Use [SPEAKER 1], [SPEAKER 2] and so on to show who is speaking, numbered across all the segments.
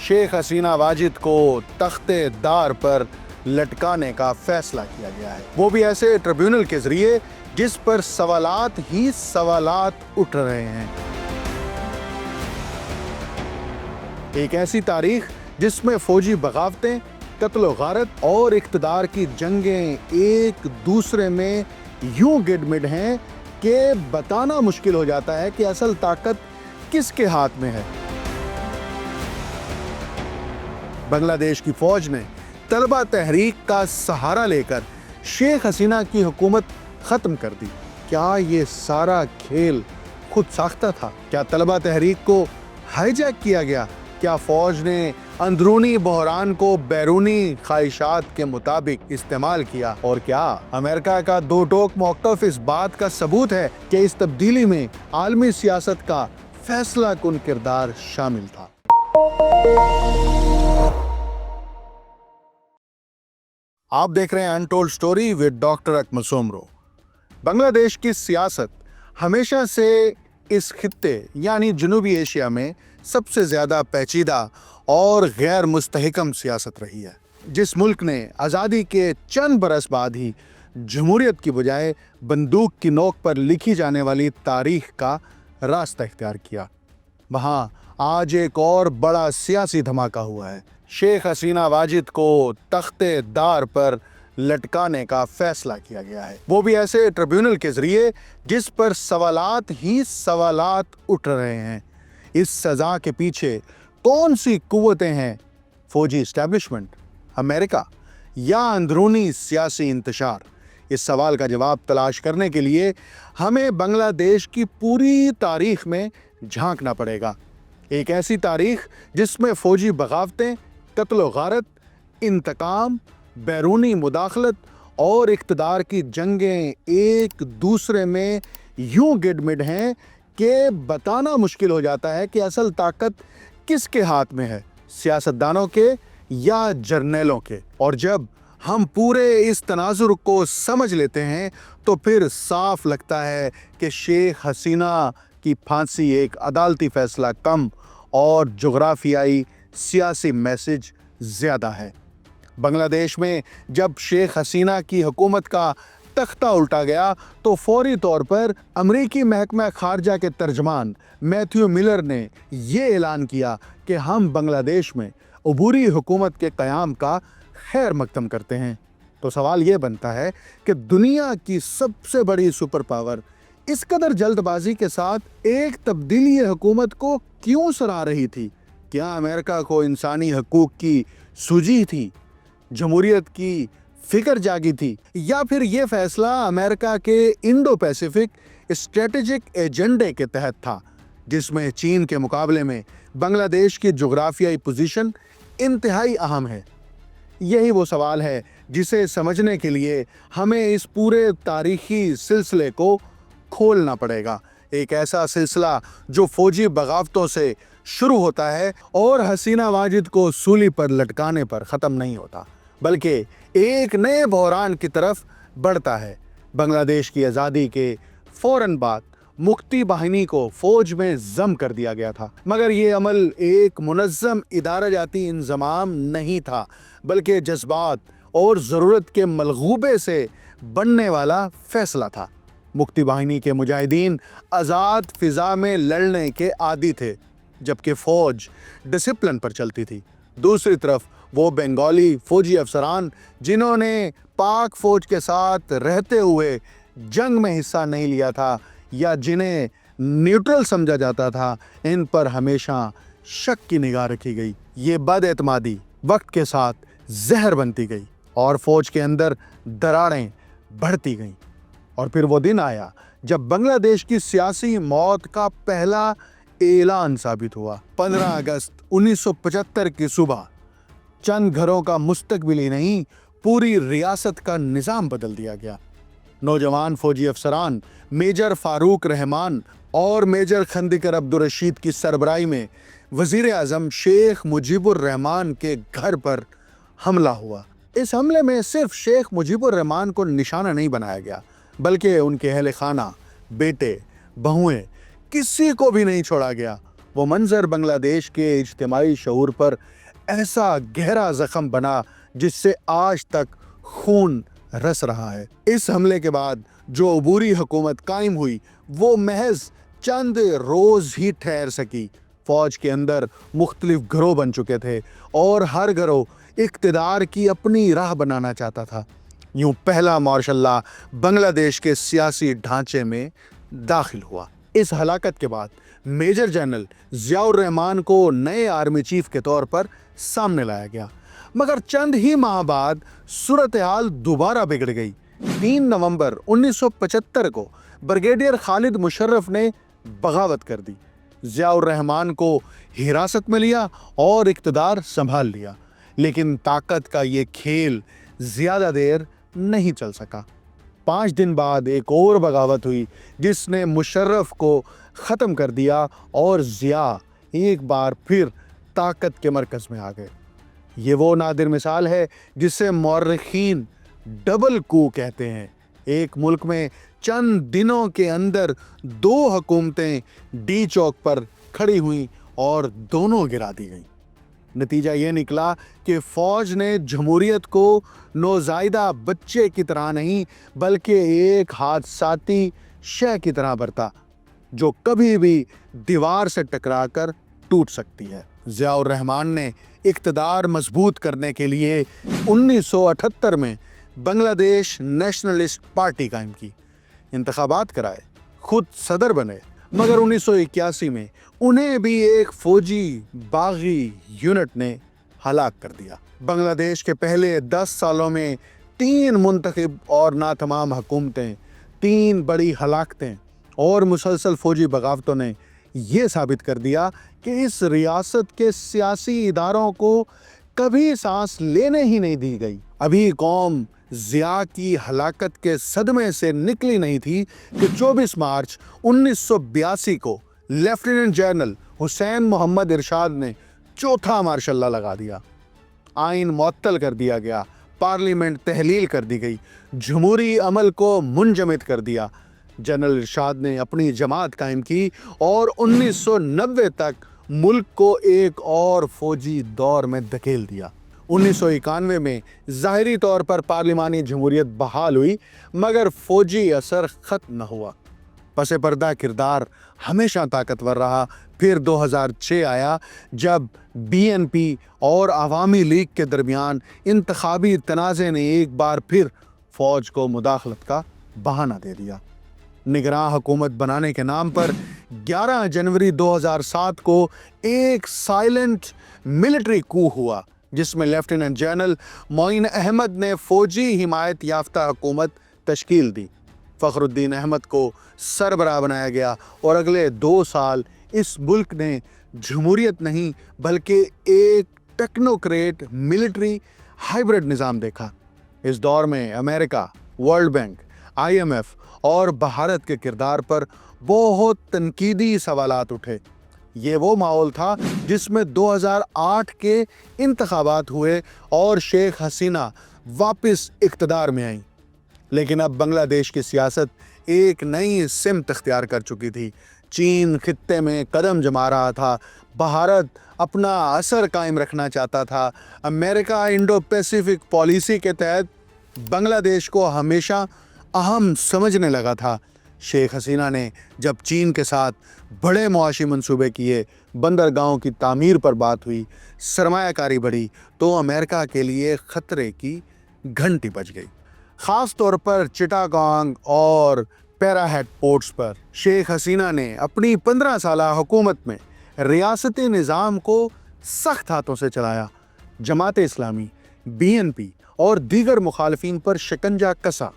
[SPEAKER 1] शेख हसीना वाजिद को तख्ते दार पर लटकाने का फैसला किया गया है, वो भी ऐसे ट्रिब्यूनल के जरिए जिस पर सवालात ही सवालात उठ रहे हैं। एक ऐसी तारीख जिसमें फौजी बगावतें, कत्ल गारत और इख्तिदार की जंगें एक दूसरे में यूं गिडमिड हैं कि बताना मुश्किल हो जाता है कि असल ताकत किसके हाथ में है। बांग्लादेश की फौज ने तलबा तहरीक का सहारा लेकर शेख हसीना की हुकूमत खत्म कर दी। क्या ये सारा खेल खुद साख्ता था? क्या तलबा तहरीक को हाईजैक किया गया? क्या फौज ने अंदरूनी बहरान को बैरूनी ख्वाहिशात के मुताबिक इस्तेमाल किया? और क्या अमेरिका का दो टोक मौक़िफ़ इस बात का सबूत है कि इस तब्दीली में आलमी सियासत का फैसला कुन किरदार शामिल था? आप देख रहे हैं untold story with doctor Akmal Soomro. Bangladesh की सियासत हमेशा से इस खित्ते यानी जनूबी एशिया में सबसे ज़्यादा पेचीदा और गैर मुस्तहकम सियासत रही है। जिस मुल्क ने आज़ादी के चंद बरस बाद ही जमहूरियत की बजाय बंदूक की नोक पर लिखी जाने वाली तारीख का रास्ता इख्तियार किया, वहाँ आज एक और बड़ा सियासी धमाका हुआ है। शेख हसीना वाजिद को तख्ते दार पर लटकाने का फैसला किया गया है, वो भी ऐसे ट्रिब्यूनल के जरिए जिस पर सवालात ही सवालात उठ रहे हैं। इस सज़ा के पीछे कौन सी कुव्वतें हैं? फौजी इस्टेब्लिशमेंट, अमेरिका या अंदरूनी सियासी इंतशार? इस सवाल का जवाब तलाश करने के लिए हमें बांग्लादेश की पूरी तारीख में झांकना पड़ेगा। एक ऐसी तारीख जिसमें फौजी बगावतें, कत्ल गारत, इंतकाम, बैरूनी मुदाखलत और इख्तिदार की जंगें एक दूसरे में यूं गिडमिड हैं कि बताना मुश्किल हो जाता है कि असल ताकत किसके हाथ में है, सियासतदानों के या जर्नैलों के। और जब हम पूरे इस तनाजुर को समझ लेते हैं तो फिर साफ लगता है कि शेख हसीना की फांसी एक अदालती फैसला कम और जोग्राफियाई सियासी मैसेज ज़्यादा है। बांग्लादेश में जब शेख हसीना की हुकूमत का तख्ता उल्टा गया तो फौरी तौर पर अमरीकी महकमा खारजा के तर्जमान मैथ्यू मिलर ने ये ऐलान किया कि हम बांग्लादेश में अबूरी हुकूमत के क़याम का खैर मकदम करते हैं। तो सवाल ये बनता है कि दुनिया की सबसे बड़ी सुपर पावर इस कदर जल्दबाजी के साथ एक तब्दीली हुकूमत को क्यों सराह रही थी? क्या अमेरिका को इंसानी हकूक़ की सूझी थी, जमहूरियत की फिक्र जागी थी, या फिर ये फैसला अमेरिका के इंडो पैसिफिक स्ट्रेटेजिक एजेंडे के तहत था, जिसमें चीन के मुकाबले में बांग्लादेश की जोग्राफियाई पोजीशन इंतहाई अहम है? यही वो सवाल है जिसे समझने के लिए हमें इस पूरे तारीखी सिलसिले को खोलना पड़ेगा। एक ऐसा सिलसिला जो फौजी बगावतों से शुरू होता है और हसीना वाजिद को सूली पर लटकाने पर ख़त्म नहीं होता, बल्कि एक नए बहरान की तरफ बढ़ता है। बांग्लादेश की आज़ादी के फ़ौरन बाद मुक्ति बाहिनी को फ़ौज में ज़म कर दिया गया था, मगर ये अमल एक मुनज़्ज़म इदारा जाती इंज़माम नहीं था, बल्कि जज्बात और ज़रूरत के मलगूबे से बनने वाला फ़ैसला था। मुक्ति बाहिनी के मुजाहिदीन आज़ाद फ़िज़ा में लड़ने के आदी थे, जबकि फ़ौज डिसिप्लिन पर चलती थी। दूसरी तरफ वो बंगाली फ़ौजी अफसरान जिन्होंने पाक फ़ौज के साथ रहते हुए जंग में हिस्सा नहीं लिया था या जिन्हें न्यूट्रल समझा जाता था, इन पर हमेशा शक की निगाह रखी गई। ये बदएतमादी वक्त के साथ जहर बनती गई और फ़ौज के अंदर दरारें बढ़ती गईं। और फिर वो दिन आया जब बांग्लादेश की सियासी मौत का पहला ऐलान साबित हुआ। 15 अगस्त 1975 की सुबह चंद घरों का मुस्तकबिल ही नहीं, पूरी रियासत का निज़ाम बदल दिया गया। नौजवान फौजी अफसरान मेजर फारूक रहमान और मेजर खंदिकर अब्दुल रशीद की सरबराही में वज़ीर आज़म शेख मुजीबुर रहमान के घर पर हमला हुआ। इस हमले में सिर्फ शेख मुजीबुर रहमान को निशाना नहीं बनाया गया, बल्कि उनके अहले खाना, बेटे, बहुएं, किसी को भी नहीं छोड़ा गया। वो मंजर बांग्लादेश के इज्तिमाई शऊर पर ऐसा गहरा जख्म बना जिससे आज तक खून रस रहा है। इस हमले के बाद जो अबूरी हुकूमत कायम हुई वो महज चंद रोज ही ठहर सकी। फौज के अंदर मुख्तलिफ गिरोह बन चुके थे और हर गिरोह इक़्तिदार की अपनी राह बनाना चाहता था। यूं पहला मार्शल लॉ बांग्लादेश के सियासी ढांचे में दाखिल हुआ। इस हलाकत के बाद मेजर जनरल ज़ियाउर रहमान को नए आर्मी चीफ के तौर पर सामने लाया गया, मगर चंद ही माह बाद सूरत हाल दोबारा बिगड़ गई। 3 नवंबर 1975 को ब्रिगेडियर खालिद मुशर्रफ ने बगावत कर दी, ज़ियाउर रहमान को हिरासत में लिया और इक़्तिदार संभाल लिया। लेकिन ताकत का ये खेल ज़्यादा देर नहीं चल सका। 5 दिन बाद एक और बगावत हुई जिसने मुशर्रफ को ख़त्म कर दिया और ज़िया एक बार फिर ताकत के मरकज़ में आ गए। ये वो नादिर मिसाल है जिसे मौर्रिखीन डबल कू कहते हैं। एक मुल्क में चंद दिनों के अंदर 2 हुकूमतें डी चौक पर खड़ी हुईं और दोनों गिरा दी गईं। नतीजा ये निकला कि फ़ौज ने जमहूरियत को नौज़ायदा बच्चे की तरह नहीं बल्कि एक हादसाती शय की तरह बरता जो कभी भी दीवार से टकराकर टूट सकती है। ज़ियाउर रहमान ने इक़्तिदार मजबूत करने के लिए 1978 में बांग्लादेश नेशनलिस्ट पार्टी कायम की, इंतखाबात कराए, खुद सदर बने, मगर 1981 में उन्हें भी एक फौजी बागी यूनिट ने हलाक कर दिया। बांग्लादेश के पहले 10 सालों में 3 मुंतखब और नातमाम हुकूमतें, 3 बड़ी हलाकतें और मुसलसल फौजी बगावतों ने ये साबित कर दिया कि इस रियासत के सियासी इदारों को कभी सांस लेने ही नहीं दी गई। अभी कौम ज़िया की हलाकत के सदमे से निकली नहीं थी कि 24 मार्च 1982 को लेफ्टिनेंट जनरल हुसैन मोहम्मद इरशाद ने चौथा मार्शल लॉ लगा दिया। आइन मुअत्तल कर दिया गया, पार्लियामेंट तहलील कर दी गई, जमहूरी अमल को मुंजमद कर दिया। जनरल इरशाद ने अपनी जमात कायम की और 1990 तक मुल्क को एक और फौजी दौर में धकेल दिया। 1991 में ज़ाहिरी तौर पर पार्लिमानी जमहूरियत बहाल हुई, मगर फौजी असर ख़त्म न हुआ। पसे पर्दा किरदार हमेशा ताकतवर रहा। फिर 2006 आया जब BNP और अवामी लीग के दरमियान इंतखाबी तनाज़े ने एक बार फिर फ़ौज को मुदाखलत का बहाना दे दिया। निगरान हुकूमत बनाने के नाम पर 11 जनवरी 2007 को एक साइलेंट मिलिट्री कू हुआ जिसमें लेफ्टिनेंट जनरल मोइन अहमद ने फौजी हिमायत याफ्ता हुकूमत तश्कील दी। फ़खरुद्दीन अहमद को सरबराह बनाया गया और अगले 2 साल इस मुल्क ने जमहूरियत नहीं बल्कि एक टेक्नोक्रेट मिलिट्री हाइब्रिड निज़ाम देखा। इस दौर में अमेरिका, वर्ल्ड बैंक, IMF और भारत के किरदार पर बहुत तनकीदी सवालात उठे। ये वो माहौल था जिसमें 2008 के इंतखाबात हुए और शेख हसीना वापस इक़्तिदार में आई। लेकिन अब बांग्लादेश की सियासत एक नई सिमत इख्तियार कर चुकी थी। चीन खित्ते में कदम जमा रहा था, भारत अपना असर कायम रखना चाहता था, अमेरिका इंडो पैसिफिक पॉलिसी के तहत बांग्लादेश को हमेशा अहम समझने लगा था। शेख हसीना ने जब चीन के साथ बड़े मुआशी मंसूबे किए, बंदरगाहों की तामीर पर बात हुई, सरमायाकारी बढ़ी, तो अमेरिका के लिए ख़तरे की घंटी बज गई। ख़ास तौर पर चिटागांग और पैराहेड पोर्ट्स पर शेख हसीना ने अपनी 15 साला हुकूमत में रियासती निज़ाम को सख्त हाथों से चलाया। जमात इस्लामी, BNP और दीगर मुखालफिन पर शिकंजा कसा,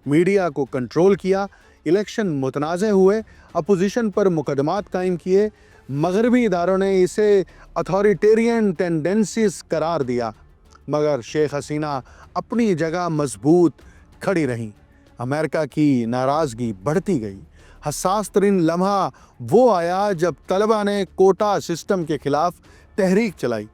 [SPEAKER 1] मीडिया को कंट्रोल किया, इलेक्शन मुतनाज़े हुए, अपोजिशन पर मुकदमात कायम किए। मगरबी इदारों ने इसे अथॉरिटेरियन टेंडेंसीज करार दिया, मगर शेख हसीना अपनी जगह मजबूत खड़ी रहीं। अमेरिका की नाराज़गी बढ़ती गई। हसास तरीन लम्हा वो आया जब तलबा ने कोटा सिस्टम के ख़िलाफ़ तहरीक चलाई,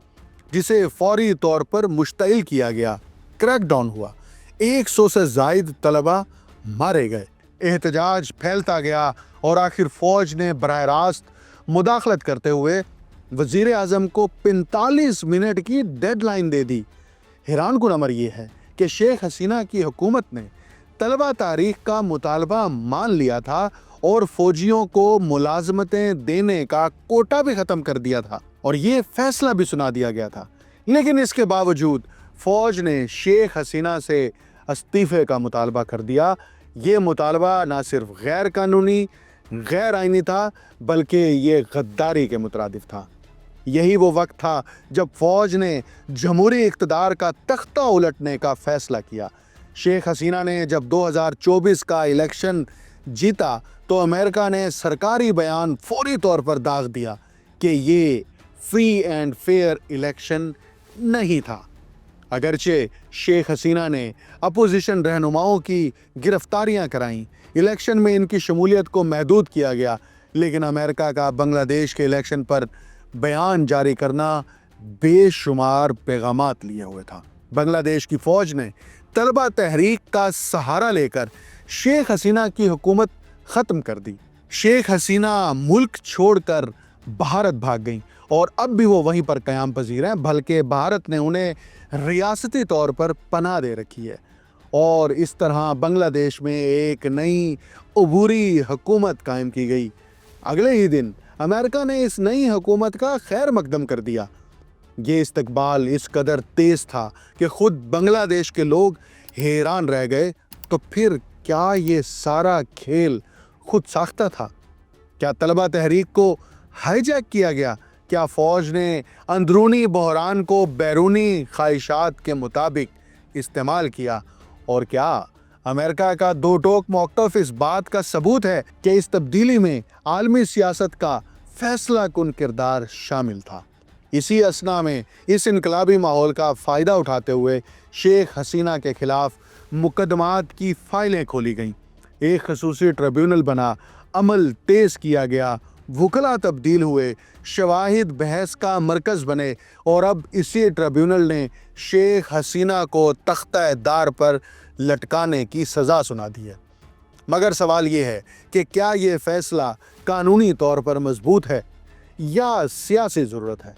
[SPEAKER 1] जिसे फौरी तौर पर मुश्तइल किया गया। क्रैकडाउन हुआ, 100 से ज़ायद तलबा मारे गए। एहतजाज फैलता गया और आखिर फ़ौज ने बराह रास्त मुदाखलत करते हुए वजीर आजम को 45 मिनट की डेडलाइन दे दी। हैरान कुन अमर ये है कि शेख हसीना की हुकूमत ने तलबा तारीख का मुतालबा मान लिया था और फौजियों को मुलाजमतें देने का कोटा भी ख़त्म कर दिया था और ये फैसला भी सुना दिया गया था। लेकिन इसके बावजूद फ़ौज ने शेख हसीना से इस्तीफ़े का मुतालबा कर दिया। ये मुतालबा ना सिर्फ गैर कानूनी, गैर आइनी था, बल्कि ये गद्दारी के मुतरादिफ था। यही वो वक्त था जब फ़ौज ने जमहूरी इक़्तिदार का तख्ता उलटने का फ़ैसला किया। शेख हसीना ने जब 2024 का इलेक्शन जीता तो अमेरिका ने सरकारी बयान फौरी तौर पर दाग दिया कि ये फ्री एंड फेयर इलेक्शन नहीं था। अगरचे शेख हसीना ने अपोजिशन रहनुमाओं की गिरफ्तारियां कराईं, इलेक्शन में इनकी शमूलियत को महदूद किया गया, लेकिन अमेरिका का बांग्लादेश के इलेक्शन पर बयान जारी करना बेशुमार पैगामात लिए हुए था। बांग्लादेश की फ़ौज ने तलबा तहरीक का सहारा लेकर शेख हसीना की हुकूमत ख़त्म कर दी। शेख हसीना मुल्क छोड़कर भारत भाग गईं और अब भी वो वहीं पर क़याम पजीर हैं, बल्कि भारत ने उन्हें रियासती तौर पर पनाह दे रखी है। और इस तरह बांग्लादेश में एक नई अबूरी हुकूमत कायम की गई। अगले ही दिन अमेरिका ने इस नई हुकूमत का खैर मकदम कर दिया। ये इस्तकबाल इस कदर तेज़ था कि ख़ुद बांग्लादेश के लोग हैरान रह गए। तो फिर क्या ये सारा खेल खुद साख्ता था? क्या तलबा तहरीक को हाईजैक किया गया? क्या फ़ौज ने अंदरूनी बहरान को बैरूनी ख्वाहिशात के मुताबिक इस्तेमाल किया? और क्या अमेरिका का दो टोक मौक़िफ़ इस बात का सबूत है कि इस तब्दीली में आलमी सियासत का फैसला कुन किरदार शामिल था? इसी असना में इस इनकलाबी माहौल का फ़ायदा उठाते हुए शेख हसीना के ख़िलाफ़ मुकदमात की फ़ाइलें खोली गईं। एक खसूसी ट्रिब्यूनल बना, अमल तेज़ किया गया, वकला तब्दील हुए, शवाहिद बहस का मरकज़ बने और अब इसी ट्रिब्यूनल ने शेख हसीना को तख्ता-ए-दार पर लटकाने की सज़ा सुना दी है। मगर सवाल ये है कि क्या ये फ़ैसला कानूनी तौर पर मजबूत है या सियासी ज़रूरत है?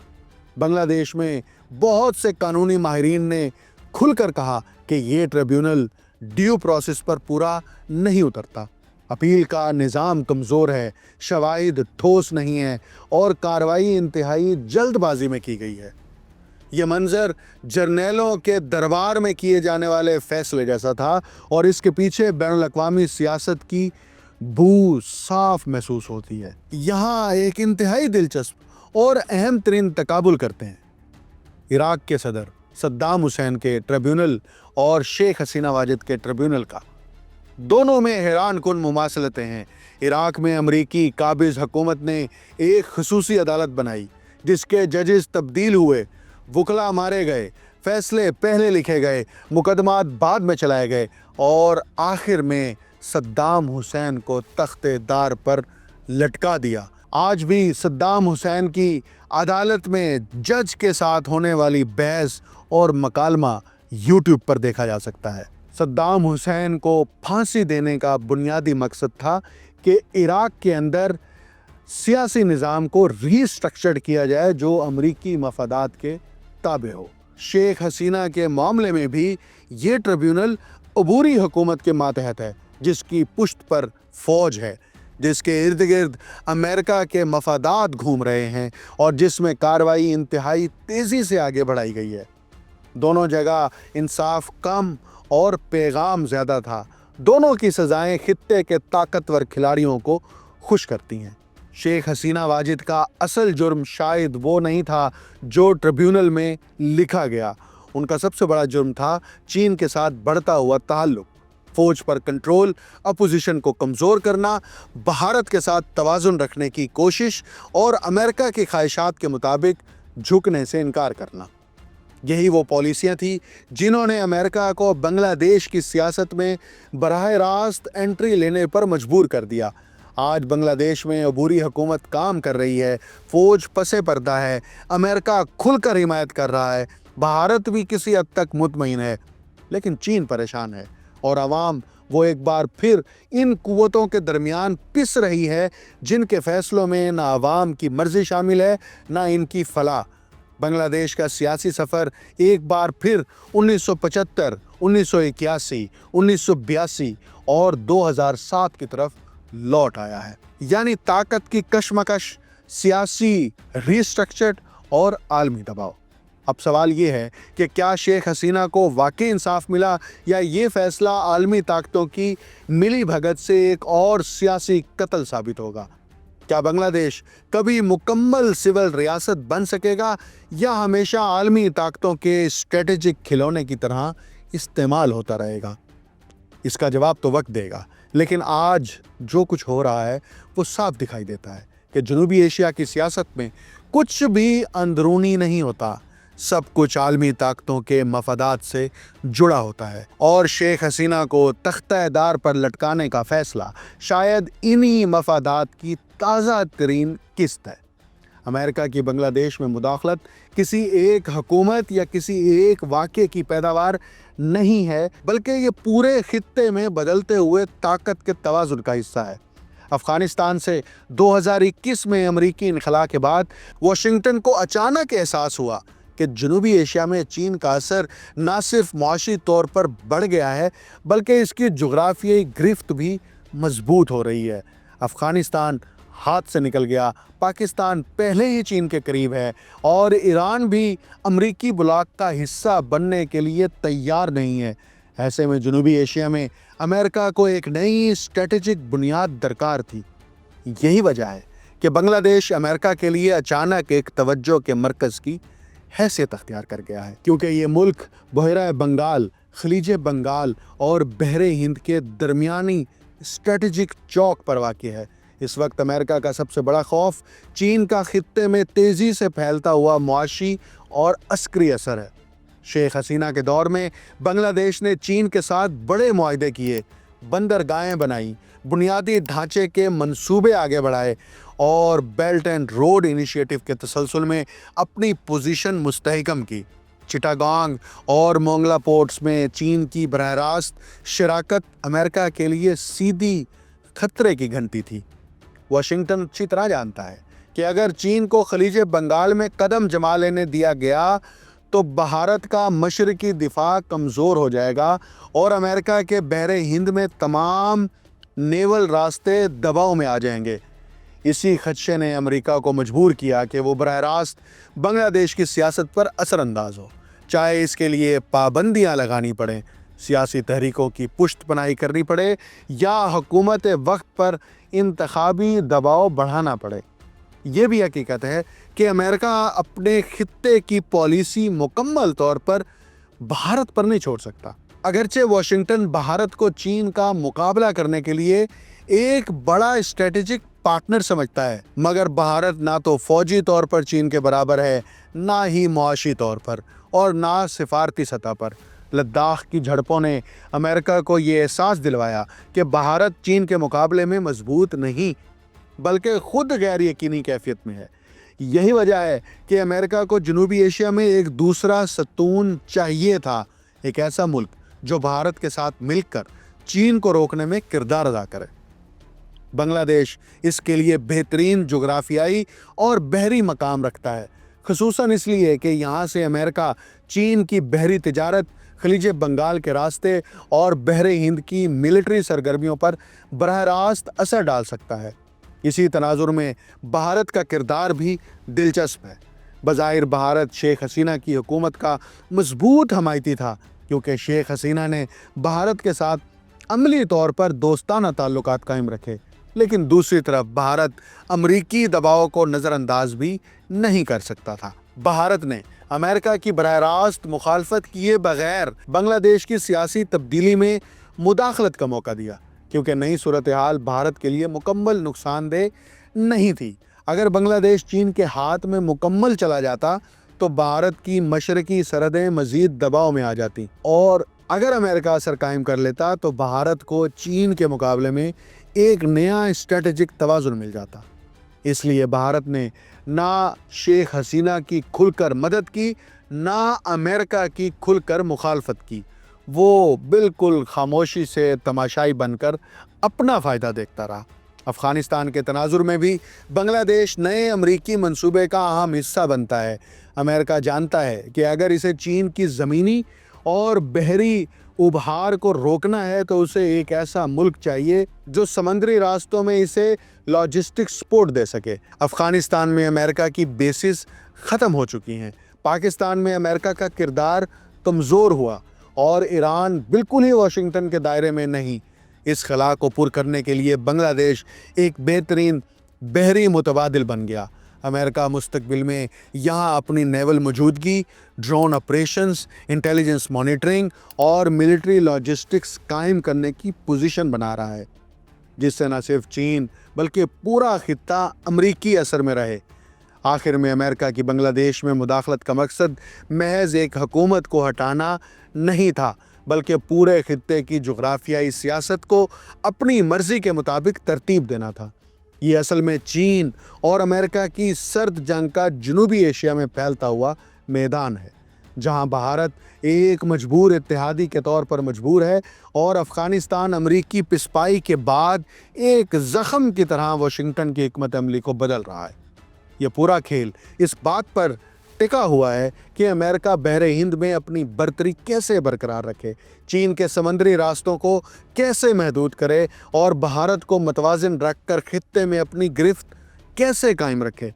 [SPEAKER 1] बांग्लादेश में बहुत से कानूनी माहिरीन ने खुलकर कहा कि ये ट्रिब्यूनल ड्यू प्रोसेस पर पूरा नहीं उतरता। अपील का निज़ाम कमज़ोर है, शवाहिद ठोस नहीं है और कार्रवाई इंतहाई जल्दबाजी में की गई है। ये मंजर जर्नैलों के दरबार में किए जाने वाले फ़ैसले जैसा था और इसके पीछे बैनुल-अक़वामी सियासत की बू साफ महसूस होती है। यहाँ एक इंतहाई दिलचस्प और अहम तरीन तकाबुल करते हैं इराक़ के सदर सद्दाम हुसैन के ट्रिब्यूनल और शेख हसीना वाजिद के ट्रिब्यूनल का। दोनों में हैरान कुन मुमासलतें हैं। इराक़ में अमरीकी काबिज़ हुकूमत ने एक खसूसी अदालत बनाई जिसके जजेस तब्दील हुए, वकला मारे गए, फ़ैसले पहले लिखे गए, मुकदमात बाद में चलाए गए और आखिर में सद्दाम हुसैन को तख्ते-दार पर लटका दिया। आज भी सद्दाम हुसैन की अदालत में जज के साथ होने वाली बहस और मकालमा यूट्यूब पर देखा जा सकता है। सद्दाम हुसैन को फांसी देने का बुनियादी मकसद था कि इराक़ के अंदर सियासी निज़ाम को रीस्ट्रक्चर्ड किया जाए जो अमरीकी मफादात के ताबे हो। शेख हसीना के मामले में भी ये ट्रिब्यूनल अबूरी हुकूमत के मातहत है जिसकी पुश्त पर फ़ौज है, जिसके इर्द गिर्द अमेरिका के मफादात घूम रहे हैं और जिसमें कार्रवाई इंतहाई तेज़ी से आगे बढ़ाई गई है। दोनों जगह इंसाफ कम और पैगाम ज़्यादा था। दोनों की सज़ाएं खित्ते के ताकतवर खिलाड़ियों को खुश करती हैं। शेख हसीना वाजिद का असल जुर्म शायद वो नहीं था जो ट्रिब्यूनल में लिखा गया। उनका सबसे बड़ा जुर्म था चीन के साथ बढ़ता हुआ ताल्लुक़, फ़ौज पर कंट्रोल, अपोजिशन को कमज़ोर करना, भारत के साथ तवाज़ुन रखने की कोशिश और अमेरिका की ख्वाहिशात के मुताबिक झुकने से इनकार करना। यही वो पॉलिसियाँ थी जिन्होंने अमेरिका को बांग्लादेश की सियासत में बराह रास्त एंट्री लेने पर मजबूर कर दिया। आज बांग्लादेश में अबूरी हुकूमत काम कर रही है, फ़ौज पसे पर्दा है, अमेरिका खुलकर हिमायत कर रहा है, भारत भी किसी हद तक मुतमईन है, लेकिन चीन परेशान है और आवाम وہ ایک بار پھر ان قوتوں کے درمیان پس رہی ہے جن کے فیصلوں میں نہ عوام کی مرضی شامل ہے نہ ان کی فلاح۔ بنگلہ دیش کا سیاسی سفر ایک بار پھر 1975، 1981، 1982 اور 2007 کی طرف لوٹ آیا ہے، یعنی طاقت کی کشمکش، سیاسی ری اسٹرکچرڈ اور عالمی دباؤ۔ اب سوال یہ ہے کہ کیا شیخ حسینہ کو واقعی انصاف ملا یا یہ فیصلہ عالمی طاقتوں کی ملی بھگت سے ایک اور سیاسی قتل ثابت ہوگا؟ کیا بنگلہ دیش کبھی مکمل سول ریاست بن سکے گا یا ہمیشہ عالمی طاقتوں کے اسٹریٹجک کھلونے کی طرح استعمال ہوتا رہے گا؟ اس کا جواب تو وقت دے گا، لیکن آج جو کچھ ہو رہا ہے وہ صاف دکھائی دیتا ہے کہ جنوبی ایشیا کی سیاست میں کچھ بھی اندرونی نہیں ہوتا، سب کچھ عالمی طاقتوں کے مفادات سے جڑا ہوتا ہے، اور شیخ حسینہ کو تختہ دار پر لٹکانے کا فیصلہ شاید انہی مفادات کی تازہ ترین قسط ہے۔ امریکہ کی بنگلہ دیش میں مداخلت کسی ایک حکومت یا کسی ایک واقعے کی پیداوار نہیں ہے، بلکہ یہ پورے خطے میں بدلتے ہوئے طاقت کے توازن کا حصہ ہے۔ افغانستان سے 2021 میں امریکی انخلاء کے بعد واشنگٹن کو اچانک احساس ہوا کہ جنوبی ایشیا میں چین کا اثر نہ صرف معاشی طور پر بڑھ گیا ہے بلکہ اس کی جغرافیائی گرفت بھی مضبوط ہو رہی ہے۔ افغانستان ہاتھ سے نکل گیا، پاکستان پہلے ہی چین کے قریب ہے اور ایران بھی امریکی بلاک کا حصہ بننے کے لیے تیار نہیں ہے۔ ایسے میں جنوبی ایشیا میں امریکہ کو ایک نئی اسٹریٹجک بنیاد درکار تھی۔ یہی وجہ ہے کہ بنگلہ دیش امریکہ کے لیے اچانک ایک توجہ کے مرکز کی حیثیت اختیار کر گیا ہے، کیونکہ یہ ملک بحیرہ بنگال، خلیج بنگال اور بحر ہند کے درمیانی اسٹریٹجک چوک پر واقع ہے۔ اس وقت امریکہ کا سب سے بڑا خوف چین کا خطے میں تیزی سے پھیلتا ہوا معاشی اور عسکری اثر ہے۔ شیخ حسینہ کے دور میں بنگلہ دیش نے چین کے ساتھ بڑے معاہدے کیے، بندرگاہیں بنائیں، بنیادی ڈھانچے کے منصوبے آگے بڑھائے اور بیلٹ اینڈ روڈ انیشیٹو کے تسلسل میں اپنی پوزیشن مستحکم کی۔ چٹاگانگ اور مونگلا پورٹس میں چین کی براہ راست شراکت امریکہ کے لیے سیدھی خطرے کی گھنٹی تھی۔ واشنگٹن اچھی طرح جانتا ہے کہ اگر چین کو خلیج بنگال میں قدم جما لینے دیا گیا تو بھارت کا مشرقی دفاع کمزور ہو جائے گا اور امریکہ کے بحر ہند میں تمام نیول راستے دباؤ میں آ جائیں گے۔ اسی خدشے نے امریکہ کو مجبور کیا کہ وہ براہ راست بنگلہ دیش کی سیاست پر اثر انداز ہو، چاہے اس کے لیے پابندیاں لگانی پڑیں، سیاسی تحریکوں کی پشت پناہی کرنی پڑے یا حکومت وقت پر انتخابی دباؤ بڑھانا پڑے۔ یہ بھی حقیقت ہے کہ امریکہ اپنے خطے کی پالیسی مکمل طور پر بھارت پر نہیں چھوڑ سکتا۔ اگرچہ واشنگٹن بھارت کو چین کا مقابلہ کرنے کے لیے ایک بڑا اسٹریٹجک پارٹنر سمجھتا ہے، مگر بھارت نہ تو فوجی طور پر چین کے برابر ہے، نہ ہی معاشی طور پر اور نہ سفارتی سطح پر۔ لداخ کی جھڑپوں نے امریکہ کو یہ احساس دلوایا کہ بھارت چین کے مقابلے میں مضبوط نہیں بلکہ خود غیر یقینی کیفیت میں ہے۔ یہی وجہ ہے کہ امریکہ کو جنوبی ایشیا میں ایک دوسرا ستون چاہیے تھا، ایک ایسا ملک جو بھارت کے ساتھ مل کر چین کو روکنے میں کردار ادا کرے۔ بنگلہ دیش اس کے لیے بہترین جغرافیائی اور بحری مقام رکھتا ہے، خصوصاً اس لیے کہ یہاں سے امریکہ چین کی بحری تجارت، خلیج بنگال کے راستے اور بحر ہند کی ملٹری سرگرمیوں پر براہ راست اثر ڈال سکتا ہے۔ اسی تناظر میں بھارت کا کردار بھی دلچسپ ہے۔ بظاہر بھارت شیخ حسینہ کی حکومت کا مضبوط حمایتی تھا، کیونکہ شیخ حسینہ نے بھارت کے ساتھ عملی طور پر دوستانہ تعلقات قائم رکھے، لیکن دوسری طرف بھارت امریکی دباؤ کو نظر انداز بھی نہیں کر سکتا تھا۔ بھارت نے امریکہ کی براہ راست مخالفت کیے بغیر بنگلہ دیش کی سیاسی تبدیلی میں مداخلت کا موقع دیا، کیونکہ نئی صورتحال بھارت کے لیے مکمل نقصان دہ نہیں تھی۔ اگر بنگلہ دیش چین کے ہاتھ میں مکمل چلا جاتا تو بھارت کی مشرقی سرحدیں مزید دباؤ میں آ جاتی، اور اگر امریکہ اثر قائم کر لیتا تو بھارت کو چین کے مقابلے میں ایک نیا اسٹریٹجک توازن مل جاتا۔ اس لیے بھارت نے نہ شیخ حسینہ کی کھل کر مدد کی، نہ امریکہ کی کھل کر مخالفت کی۔ वो बिल्कुल खामोशी से तमाशाई बनकर अपना फ़ायदा देखता रहा। अफ़गानिस्तान के तनाजुर में भी बांग्लादेश नए अमरीकी मंसूबे का अहम हिस्सा बनता है। अमेरिका जानता है कि अगर इसे चीन की ज़मीनी और बहरी उभार को रोकना है तो उसे एक ऐसा मुल्क चाहिए जो समंदरी रास्तों में इसे लॉजिस्टिक सपोर्ट दे सके। अफ़गानिस्तान में अमेरिका की बेसिस ख़त्म हो चुकी हैं, पाकिस्तान में अमेरिका का किरदार कमज़ोर हुआ और ईरान बिल्कुल ही वाशिंगटन के दायरे में नहीं। इस खला को पुर करने के लिए बांग्लादेश एक बेहतरीन बहरी मुतबादिल बन गया। अमेरिका मुस्तकबिल में यहाँ अपनी नेवल मौजूदगी, ड्रोन ऑपरेशंस, इंटेलिजेंस मॉनिटरिंग और मिलिट्री लॉजिस्टिक्स कायम करने की पोजीशन बना रहा है, जिससे न सिर्फ चीन बल्कि पूरा खित्ता अमरीकी असर में रहे। आखिर में अमेरिका की बांग्लादेश में मुदाखलत का मकसद महज एक हुकूमत को हटाना नहीं था, बल्कि पूरे खित्ते की जुग्राफियाई सियासत को अपनी मर्जी के मुताबिक तरतीब देना था। ये असल में चीन और अमेरिका की सर्द जंग का जनूबी एशिया में फैलता हुआ मैदान है, जहां भारत एक मजबूर इत्तेहादी के तौर पर मजबूर है और अफ़गानिस्तान अमरीकी पिसपाई के बाद एक ज़ख़म की तरह वाशिंगटन की हिकमत अमली को बदल रहा है। ये पूरा खेल इस बात पर टिका हुआ है कि अमेरिका बहरे हिंद में अपनी बर्तरी कैसे बरकरार रखे, चीन के समंदरी रास्तों को कैसे महदूद करे और भारत को मतवाज़िन रखकर खित्ते में अपनी गिरफ्त कैसे कायम रखे।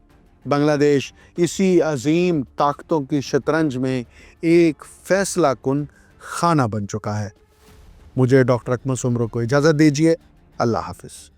[SPEAKER 1] बांग्लादेश इसी अजीम ताकतों की शतरंज में एक फैसला कुन खाना बन चुका है। मुझे डॉक्टर अकमल सुमरो को इजाज़त दीजिए। अल्लाह हाफ़िज़।